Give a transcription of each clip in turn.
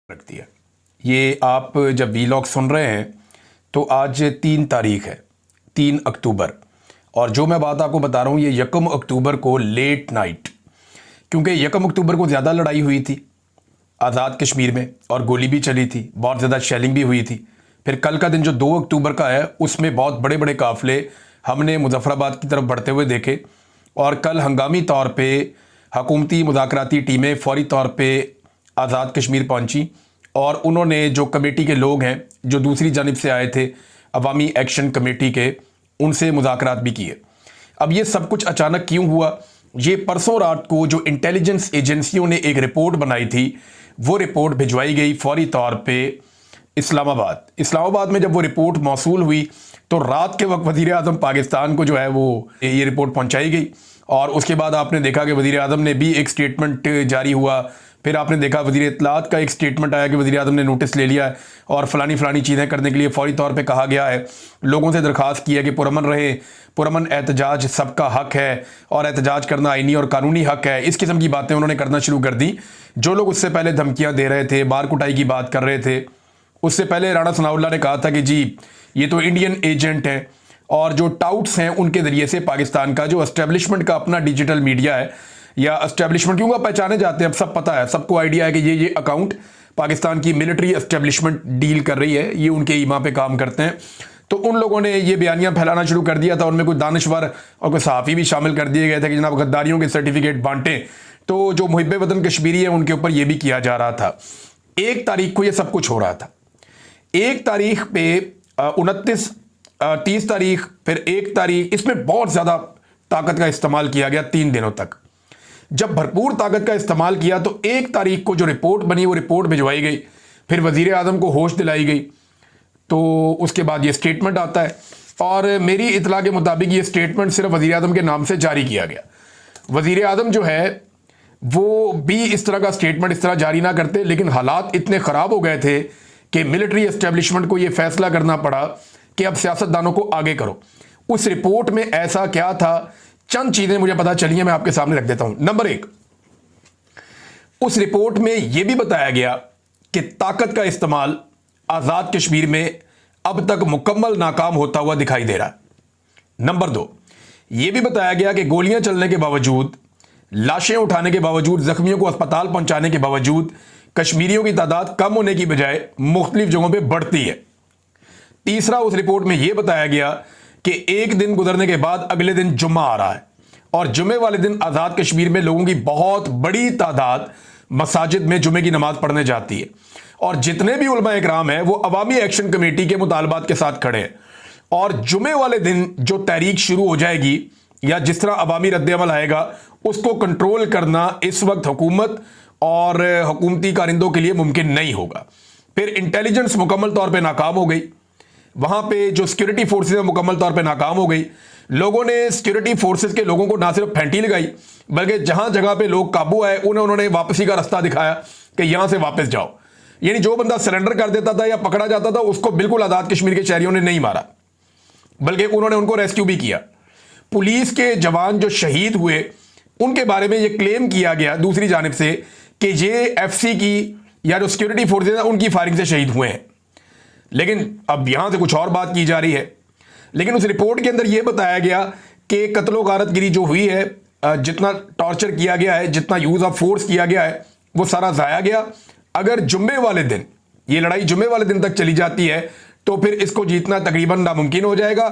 रखती है। ये आप जब वीलॉग सुन रहे हैं तो आज 3 तारीख है, 3 अक्टूबर। और जो मैं बात आपको बता रहा हूँ ये 1 अक्टूबर को लेट नाइट, क्योंकि 1 अक्टूबर को ज़्यादा लड़ाई हुई थी आज़ाद कश्मीर में और गोली भी चली थी, बहुत ज़्यादा शेलिंग भी हुई थी। फिर कल का दिन जो 2 अक्टूबर का है उसमें बहुत बड़े बड़े काफ़िले हमने मुजफ्फराबाद की तरफ बढ़ते हुए देखे और कल हंगामी तौर पे हुकूमती मुज़ाकराती टीमें फौरी तौर पे आज़ाद कश्मीर पहुंची और उन्होंने जो कमेटी के लोग हैं जो दूसरी जानिब से आए थे अवामी एक्शन कमेटी के, उनसे मुज़ाकरात भी किए। अब ये सब कुछ अचानक क्यों हुआ? ये परसों रात को जो इंटेलिजेंस एजेंसियों ने एक रिपोर्ट बनाई थी वो रिपोर्ट भिजवाई गई फौरी तौर पे इस्लामाबाद में जब वो रिपोर्ट मौसूल हुई तो रात के वक्त वज़ीर आज़म पाकिस्तान को जो है वो ये रिपोर्ट पहुंचाई गई और उसके बाद आपने देखा कि वज़ीर आज़म ने भी एक स्टेटमेंट जारी हुआ। फिर आपने देखा वज़ीर इत्तलात का एक स्टेटमेंट आया कि वज़ीर आज़म ने नोटिस ले लिया है और फलानी चीज़ें करने के लिए फौरी तौर पे कहा गया है। लोगों से दरख्वास्त की है कि पुरअमन रहे, पुरअमन एहतजाज सबका हक है और एहतजाज करना आईनी और कानूनी हक है। इस किस्म की बातें उन्होंने करना शुरू कर दी। जो लोग उससे पहले धमकियाँ दे रहे थे, बार कुटाई की बात कर रहे थे, उससे पहले राणा सनाउल्लाह ने कहा था कि जी ये तो इंडियन एजेंट हैं और जो टाउट्स हैं उनके ज़रिए से पाकिस्तान का जो एस्टेब्लिशमेंट का अपना डिजिटल मीडिया है या एस्टेब्लिशमेंट क्योंकि पहचाने जाते हैं, अब सब पता है, सबको आइडिया है कि ये अकाउंट पाकिस्तान की मिलिट्री एस्टेब्लिशमेंट डील कर रही है, ये उनके ईमा पे काम करते हैं। तो उन लोगों ने ये बयानियां फैलाना शुरू कर दिया था। उनमें कोई दानिश्वर और कोई सहाफ़ी भी शामिल कर दिए गए थे कि जनाब गद्दारियों के सर्टिफिकेट बांटे। तो जो मुहिब वतन कश्मीरी है उनके ऊपर यह भी किया जा रहा था। 1 तारीख को यह सब कुछ हो रहा था। 1 तारीख पे 29, 30 तारीख, फिर 1 तारीख, इसमें बहुत ज़्यादा ताकत का इस्तेमाल किया गया 3 दिनों तक। जब भरपूर ताकत का इस्तेमाल किया तो 1 तारीख को जो रिपोर्ट बनी वो रिपोर्ट भिजवाई गई, फिर वज़ीर आज़म को होश दिलाई गई। तो उसके बाद ये स्टेटमेंट आता है और मेरी इतला के मुताबिक ये स्टेटमेंट सिर्फ वज़ीर आज़म के नाम से जारी किया गया। वज़ीर आज़म जो है वो भी इस तरह का स्टेटमेंट इस तरह जारी ना करते, लेकिन हालात इतने ख़राब हो गए थे कि मिलिट्री एस्टेब्लिशमेंट को ये फैसला करना पड़ा कि अब सियासतदानों को आगे करो। उस रिपोर्ट में ऐसा क्या था, चंद चीजें मुझे पता चली हैं, मैं आपके सामने रख देता हूं। नंबर 1, उस रिपोर्ट में यह भी बताया गया कि ताकत का इस्तेमाल आजाद कश्मीर में अब तक मुकम्मल नाकाम होता हुआ दिखाई दे रहा है। नंबर 2, यह भी बताया गया कि गोलियां चलने के बावजूद, लाशें उठाने के बावजूद, जख्मियों को अस्पताल पहुंचाने के बावजूद कश्मीरियों की तादाद कम होने की बजाय मुख्तलिफ जगहों पर बढ़ती है। तीसरा, उस रिपोर्ट में यह बताया गया कि 1 दिन गुजरने के बाद अगले दिन जुम्मा आ रहा है और जुम्मे वाले दिन आज़ाद कश्मीर में लोगों की बहुत बड़ी तादाद मसाजिद में जुम्मे की नमाज पढ़ने जाती है और जितने भी उलमा इकराम है वो अवामी एक्शन कमेटी के मुतालबात के साथ खड़े हैं। और जुम्मे वाले दिन जो तहरीक शुरू हो जाएगी या जिस तरह अवामी रद्द-ए-अमल आएगा उसको कंट्रोल करना इस वक्त हुकूमत और हुकूमती कारिंदों के लिए मुमकिन नहीं होगा। फिर इंटेलिजेंस मुकम्मल तौर पर नाकाम हो गई, वहां पे जो सिक्योरिटी फोर्सेज मुकम्मल तौर पे नाकाम हो गई। लोगों ने सिक्योरिटी फोर्सेज के लोगों को ना सिर्फ फेंटी लगाई बल्कि जहां जगह पे लोग काबू आए उन्होंने वापसी का रास्ता दिखाया कि यहां से वापस जाओ। यानी जो बंदा सरेंडर कर देता था या पकड़ा जाता था उसको बिल्कुल आज़ाद कश्मीर के शहरियों ने नहीं मारा, बल्कि उन्होंने उनको रेस्क्यू भी किया। पुलिस के जवान जो शहीद हुए उनके बारे में यह क्लेम किया गया दूसरी जानिब से कि ये FC की या जो सिक्योरिटी फोर्सेज उनकी फायरिंग से शहीद हुए हैं। लेकिन अब यहां से कुछ और बात की जा रही है। लेकिन उस रिपोर्ट के अंदर यह बताया गया कि कत्लो गारतगिरी जो हुई है, जितना टॉर्चर किया गया है, जितना यूज ऑफ फोर्स किया गया है, वो सारा जाया गया। अगर जुम्मे वाले दिन ये लड़ाई जुम्मे वाले दिन तक चली जाती है तो फिर इसको जीतना तकरीबन नामुमकिन हो जाएगा।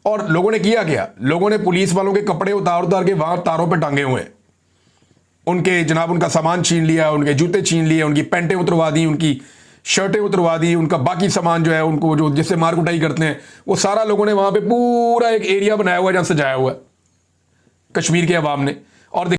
और लोगों ने किया क्या, लोगों ने पुलिस वालों के कपड़े उतार के वहां तारों पर टांगे हुए हैं, उनके जनाब उनका सामान छीन लिया, उनके जूते छीन लिए, उनकी पैंटें उतरवा दी, उनकी शर्टें उतरवा दी, उनका बाकी सामान जो है उनको जो जिससे मार कुटाई करते हैं वो सारा लोगों ने वहां पे पूरा एक एरिया बनाया हुआ है जहां सजाया हुआ है कश्मीर के अवाम ने। और